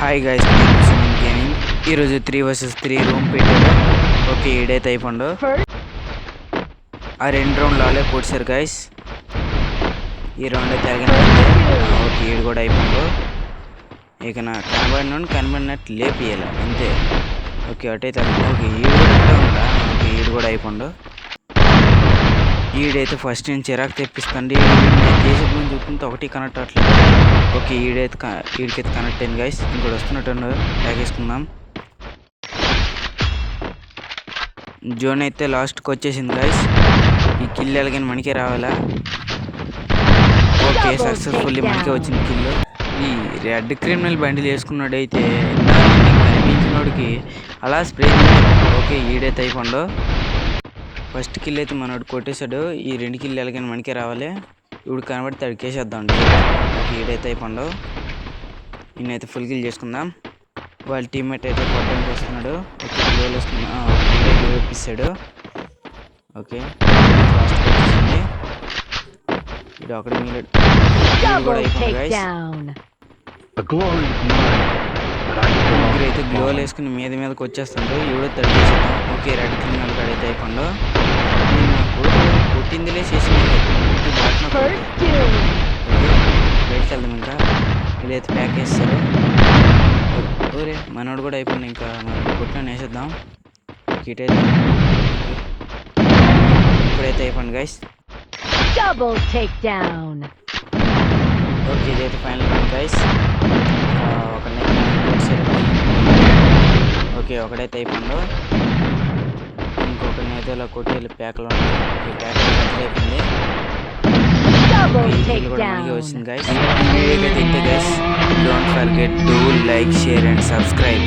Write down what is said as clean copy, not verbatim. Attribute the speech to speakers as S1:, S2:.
S1: Hi guys, gaming ఈరోజు 3 vs 3 room పెట్టారు. Okay, ఈడైతే అయిపోండు. ఆ 2 రౌండ్లు ఆలే కొట్టారు గైస్. ఈ రౌండ్ అయితే ఓకే, ఈడు కూడా అయిపోండు. ఇక నా కనబడినట్టు లేపియాలి అంతే. ఓకే, అటైతే ఓకే ఈడు కూడా ఉందా. ఓకే, ఈడు కూడా అయిపోండు. ఈడైతే ఫస్ట్ నుంచి చిరాకు తెప్పిస్తుంది. దేశం నుంచి చూస్తుంటే ఒకటి కనెక్ట్ అవ్వట్లేదు. ఓకే, ఈడికైతే కనెక్ట్ అయింది గైస్. ఇంకోటి వస్తున్నట్టు తాగేసుకుందాం. జోన్ అయితే లాస్ట్కి వచ్చేసింది గైస్. ఈ కిల్ ఎలాగైనా మనకే రావాలా. ఓకే, సక్సెస్ఫుల్లీ మనకే వచ్చింది కిల్. ఈ రెడ్ క్రిమినల్ బండిలు వేసుకున్నాడు అయితే కనిపించినోడికి అలా స్ప్రే. ఓకే, ఈడైతే అయిపోండు. ఫస్ట్ కిల్ అయితే మనోడు కొట్టేశాడు. ఈ 2 కిల్ ఎలాగైనా మనకే రావాలి. ఇప్పుడు కనబడితే అడికేసేద్దాం. ఈడైతే అయిపోండు. నేనైతే ఫుల్ కిల్ చేసుకుందాం. వాళ్ళ టీమ్మేట్ అయితే కొట్టడానికి వస్తున్నాడు. ఓకే, గోల్ వస్తున్నా. గోల్ ఇప్పిస్తాడు. ఓకే, ఇది అక్కడ కూడా అయిపోయింది గైస్. అయితే గ్లోల్ వేసుకుని మీదకి వచ్చేస్తాడు. ఈవిడ తడిచేసాడు. ఓకే, రెడ్ క్రిమినల్ కాడైతే అయిపోండు. కొట్టిందిలే చేసింది. బయటకు వెళ్దాం. ఇంకా వీళ్ళైతే ప్యాక్ వేస్తారు. ఓరే, మనోడు కూడా అయిపోయింది. ఇంకా మనం కొట్టిన వేసేద్దాం. ఇటైతే ఇప్పుడైతే అయిపోయింది గైస్. ఓకే, ఇదైతే ఫైనల్ రౌండ్ గైస్. ఓకే, ఒకడైతే అయిపోయిండు. ఇంకొకరిని అయితే ఇలా కొట్టి ప్యాక్లో అయిపోయింది. కూడా మనకి వచ్చింది గైస్. ఈ వీడియోకి అయితే ఇంతే guys. Don't forget to like, share and subscribe.